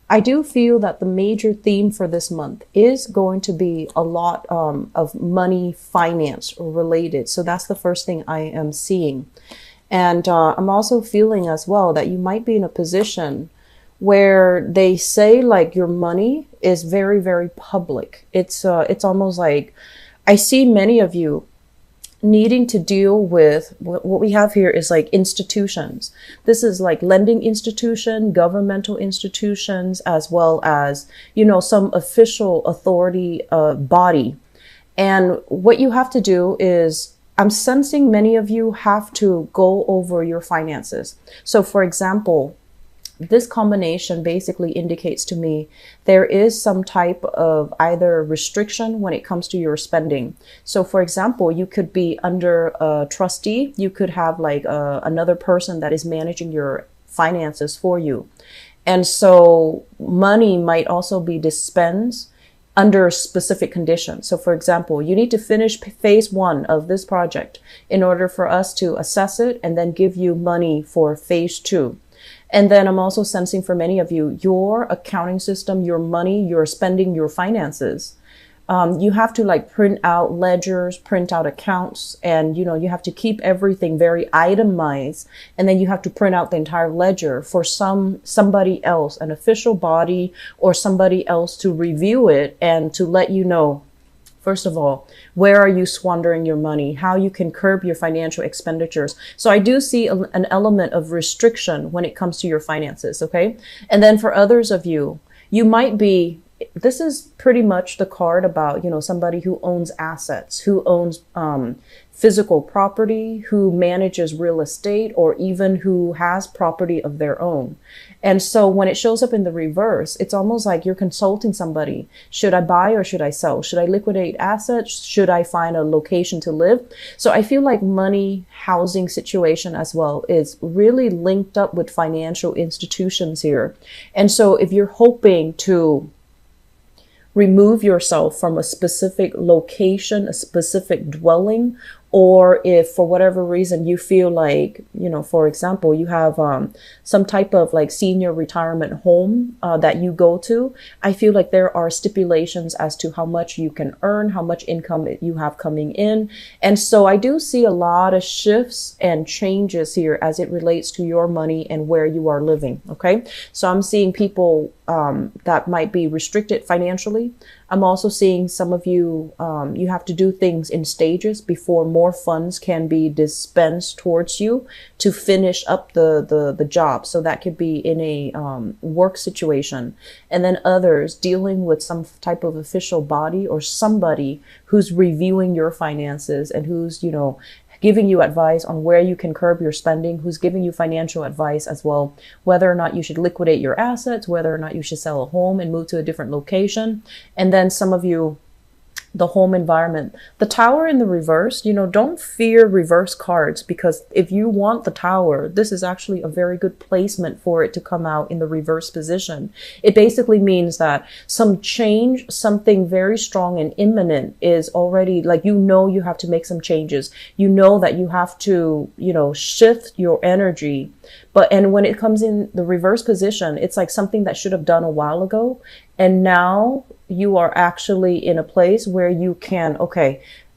I do feel that the major theme for this month is going to be a lot of money, finance related. So that's the first thing I am seeing. And I'm also feeling as well that you might be in a position where they say like your money is very, very public. It's almost like I see many of you needing to deal with what we have here is like institutions. This is like lending institution, governmental institutions, as well as, some official authority body. And what you have to do is, I'm sensing many of you have to go over your finances. So for example, this combination basically indicates to me there is some type of either restriction when it comes to your spending. So for example, you could be under a trustee. You could have like another person that is managing your finances for you. And so money might also be dispensed under specific conditions. So for example, you need to finish phase 1 of this project in order for us to assess it and then give you money for phase 2. And then I'm also sensing for many of you, your accounting system, your money, your spending, your finances. You have to like print out ledgers, print out accounts, and you have to keep everything very itemized. And then you have to print out the entire ledger for somebody else, an official body or somebody else to review it and to let you know, first of all, where are you squandering your money? How you can curb your financial expenditures. So I do see an element of restriction when it comes to your finances, okay? And then for others of you, you might be, this is pretty much the card about, somebody who owns assets, who owns physical property, who manages real estate, or even who has property of their own. And so when it shows up in the reverse, it's almost like you're consulting somebody. Should I buy or should I sell? Should I liquidate assets? Should I find a location to live? So I feel like money, housing situation as well is really linked up with financial institutions here. And so if you're hoping to remove yourself from a specific location, a specific dwelling, or if for whatever reason you feel like, for example, you have some type of like senior retirement home that you go to, I feel like there are stipulations as to how much you can earn, how much income you have coming in. And so I do see a lot of shifts and changes here as it relates to your money and where you are living. Okay. So I'm seeing people that might be restricted financially. I'm also seeing some of you, you have to do things in stages before more funds can be dispensed towards you to finish up the job. So that could be in a work situation. And then others dealing with some type of official body or somebody who's reviewing your finances and who's, giving you advice on where you can curb your spending, who's giving you financial advice as well, whether or not you should liquidate your assets, whether or not you should sell a home and move to a different location. And then some of you, the home environment, the tower in the reverse, don't fear reverse cards, because if you want the tower, this is actually a very good placement for it to come out in the reverse position. It basically means that some change, something very strong and imminent is already like, you have to make some changes. That you have to, shift your energy. And when it comes in the reverse position, it's like something that should have done a while ago. And now you are actually in a place where you can,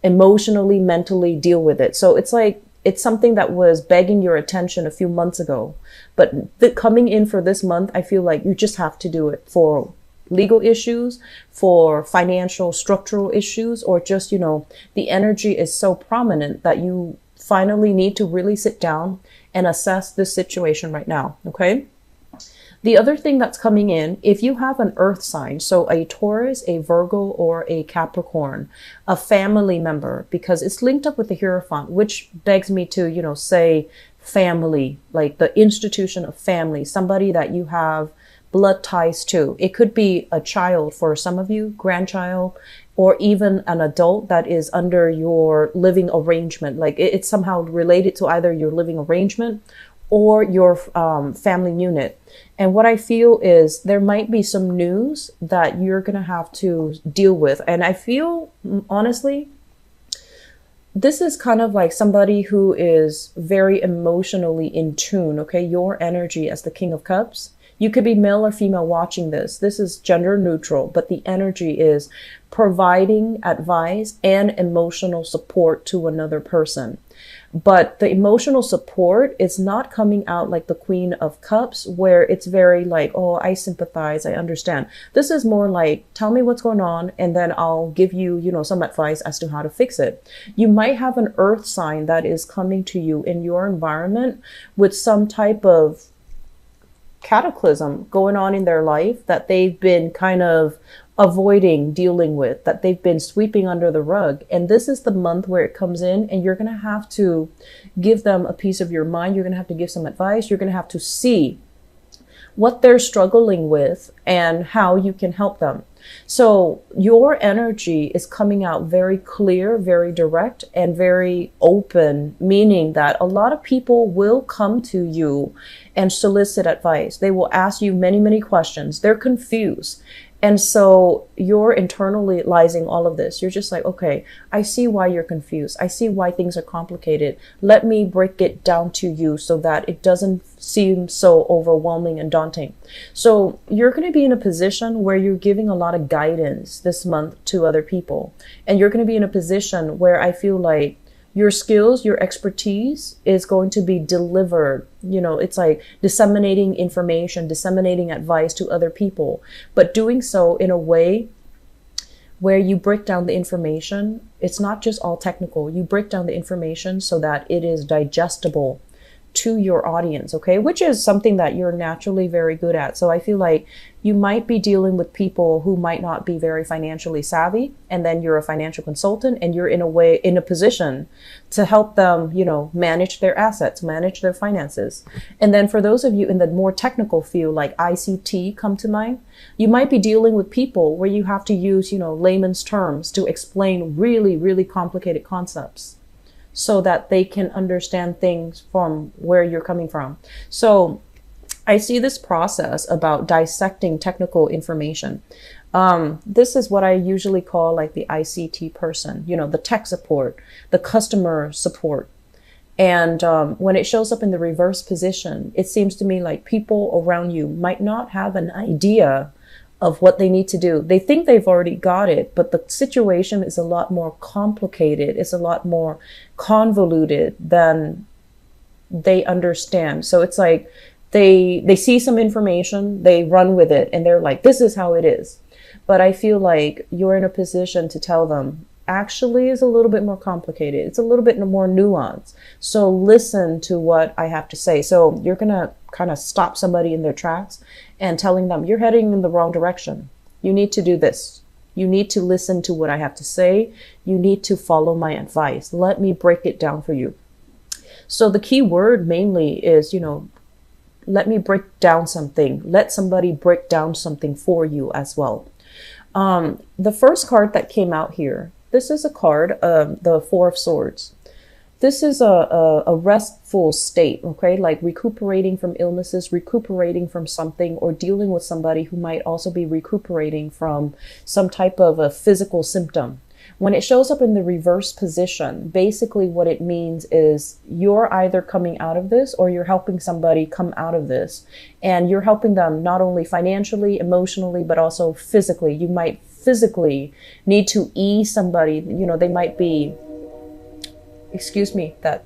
emotionally, mentally deal with it. So it's like, it's something that was begging your attention a few months ago, but coming in for this month, I feel like you just have to do it for legal issues, for financial structural issues, or just, the energy is so prominent that you finally need to really sit down and assess this situation right now. Okay. The other thing that's coming in, if you have an earth sign, so a Taurus, a Virgo, or a Capricorn, a family member, because it's linked up with the Hierophant, which begs me to, say family, like the institution of family, somebody that you have blood ties to. It could be a child for some of you, grandchild, or even an adult that is under your living arrangement. Like it's somehow related to either your living arrangement or your family unit. And what I feel is there might be some news that you're going to have to deal with. And I feel, honestly, this is kind of like somebody who is very emotionally in tune, okay? Your energy as the King of Cups You could be male or female watching this. This is gender neutral, but the energy is providing advice and emotional support to another person. But the emotional support is not coming out like the Queen of Cups, where it's very like, oh, I sympathize, I understand. This is more like, tell me what's going on, and then I'll give you, you know, some advice as to how to fix it. You might have an earth sign that is coming to you in your environment with some type of cataclysm going on in their life that they've been kind of avoiding dealing with, that they've been sweeping under the rug. And this is the month where it comes in, and you're going to have to give them a piece of your mind. You're going to have to give some advice. You're going to have to see what they're struggling with and how you can help them. So your energy is coming out very clear, very direct, and very open, meaning that a lot of people will come to you and solicit advice. They will ask you many, many questions. They're confused. And so you're internalizing all of this. You're just like, okay, I see why you're confused. I see why things are complicated. Let me break it down to you so that it doesn't seem so overwhelming and daunting. So you're going to be in a position where you're giving a lot of guidance this month to other people. And you're going to be in a position where I feel like your skills, your expertise is going to be delivered. You know, it's like disseminating information, disseminating advice to other people, but doing so in a way where you break down the information. It's not just all technical. You break down the information so that it is digestible to your audience, okay? Which is something that you're naturally very good at. So I feel like you might be dealing with people who might not be very financially savvy, and then you're a financial consultant and you're in a position to help them, you know, manage their assets, manage their finances. And then for those of you in the more technical field, like ICT come to mind, you might be dealing with people where you have to use, you know, layman's terms to explain really, really complicated concepts, so that they can understand things from where you're coming from. So I see this process about dissecting technical information. This is what I usually call like the ICT person, you know, the tech support, the customer support. And when it shows up in the reverse position, it seems to me like people around you might not have an idea of what they need to do. They think they've already got it, but the situation is a lot more complicated. It's a lot more convoluted than they understand. So it's like they see some information, they run with it, and they're like, this is how it is. But I feel like you're in a position to tell them, actually is a little bit more complicated. It's a little bit more nuanced. So listen to what I have to say. So you're going to kind of stop somebody in their tracks and telling them, you're heading in the wrong direction. You need to do this. You need to listen to what I have to say. You need to follow my advice. Let me break it down for you. So the key word mainly is, you know, let me break down something. Let somebody break down something for you as well. The first card that came out here, this is a card, the Four of Swords. This is a restful state, okay? Like recuperating from illnesses, recuperating from something, or dealing with somebody who might also be recuperating from some type of a physical symptom. When it shows up in the reverse position, basically what it means is you're either coming out of this or you're helping somebody come out of this. And you're helping them not only financially, emotionally, but also physically. You might physically need to ease somebody. You know, they might be, excuse me, that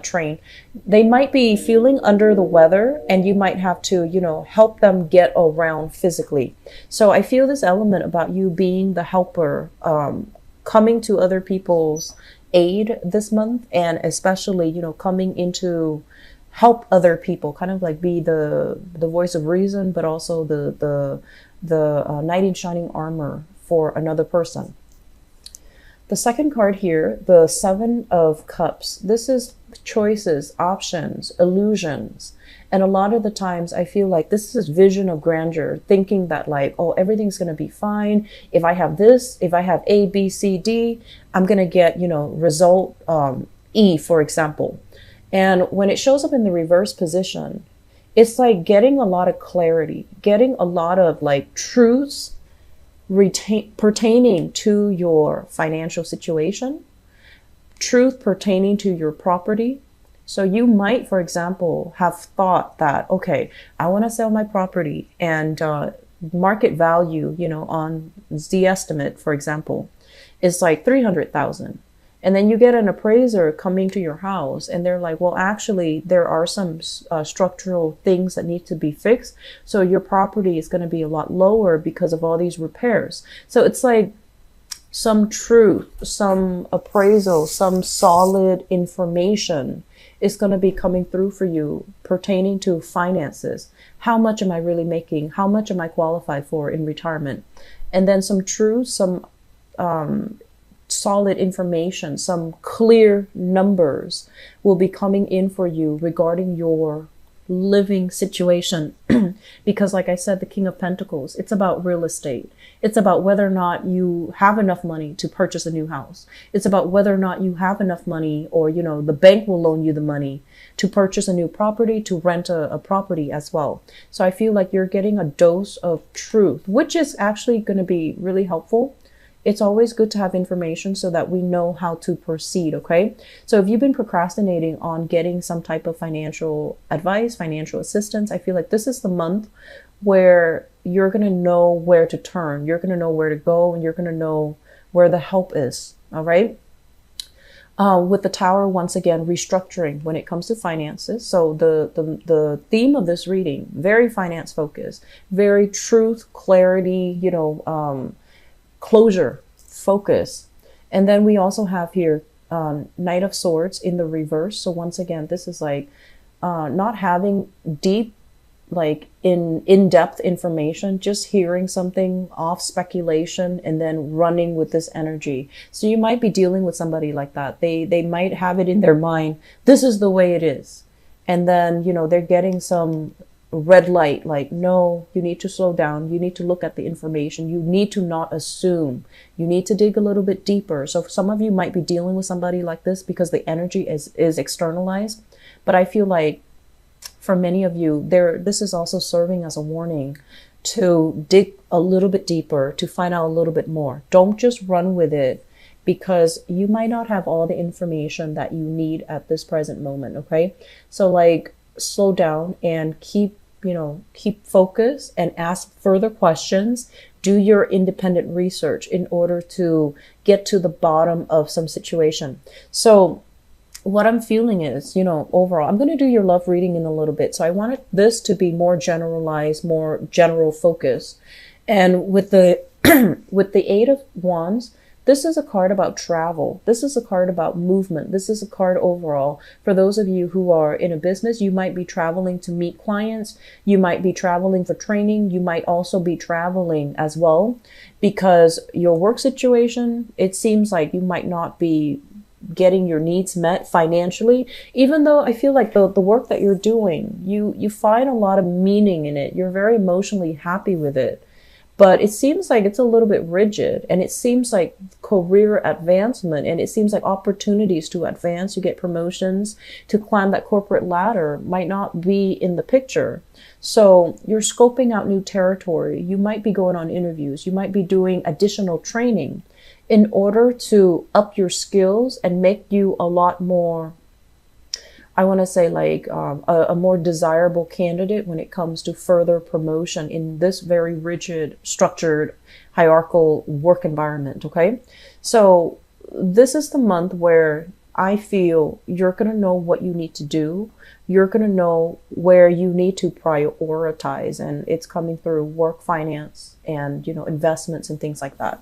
train. They might be feeling under the weather, and you might have to, you know, help them get around physically. So I feel this element about you being the helper, coming to other people's aid this month, and especially, you know, coming into help other people, kind of like be the voice of reason, but also the knight in shining armor for another person. The second card here, the Seven of Cups. This is choices, options, illusions. And a lot of the times I feel like this is vision of grandeur, thinking that like, oh, everything's going to be fine. If I have this, if I have A, B, C, D, I'm going to get, you know, result E, for example. And when it shows up in the reverse position, it's like getting a lot of clarity, getting a lot of like truths pertaining to your financial situation, truth pertaining to your property, So you might, for example, have thought that, okay, I want to sell my property, and market value, on the estimate, for example, is like 300,000. And then you get an appraiser coming to your house and they're like, well, actually, there are some structural things that need to be fixed. So your property is going to be a lot lower because of all these repairs. So it's like some truth, some appraisal, some solid information is going to be coming through for you pertaining to finances. How much am I really making? How much am I qualified for in retirement? And then some truth, some solid information, some clear numbers will be coming in for you regarding your living situation. Because like I said, the King of Pentacles, it's about real estate. It's about whether or not you have enough money to purchase a new house. It's about whether or not you have enough money, or, the bank will loan you the money to purchase a new property, to rent a property as well. So I feel like you're getting a dose of truth, which is actually going to be really helpful. It's always good to have information so that we know how to proceed, okay? So if you've been procrastinating on getting some type of financial advice, financial assistance, I feel like this is the month where you're going to know where to turn. You're going to know where to go, and you're going to know where the help is, all right? With the Tower, once again, restructuring when it comes to finances. So the theme of this reading, very finance focused, very truth, clarity, closure, focus. And then we also have here Knight of Swords in the reverse. So once again, this is like not having deep, like in-depth information, just hearing something off speculation and then running with this energy. So you might be dealing with somebody like that. They might have it in their mind, this is the way it is. And then, they're getting some red light, like, no, you need to slow down. You need to look at the information. You need to not assume. You need to dig a little bit deeper. So some of you might be dealing with somebody like this because the energy is externalized. But I feel like for many of you, this is also serving as a warning to dig a little bit deeper, to find out a little bit more. Don't just run with it, because you might not have all the information that you need at this present moment, okay? So like, slow down and keep focus and ask further questions. Do your independent research in order to get to the bottom of some situation. So what I'm feeling is, overall, I'm going to do your love reading in a little bit. So I wanted this to be more generalized, more general focus. And with the with the Eight of Wands, this is a card about travel. This is a card about movement. This is a card overall. For those of you who are in a business, you might be traveling to meet clients. You might be traveling for training. You might also be traveling as well, because your work situation, it seems like you might not be getting your needs met financially, even though I feel like the work that you're doing, you find a lot of meaning in it. You're very emotionally happy with it. But it seems like it's a little bit rigid, and it seems like career advancement, and it seems like opportunities to advance, to get promotions, to climb that corporate ladder might not be in the picture. So you're scoping out new territory. You might be going on interviews. You might be doing additional training in order to up your skills and make you a lot more, I want to say, like a more desirable candidate when it comes to further promotion in this very rigid, structured, hierarchical work environment, okay? So this is the month where I feel you're going to know what you need to do. You're going to know where you need to prioritize, and it's coming through work, finance, and, investments and things like that.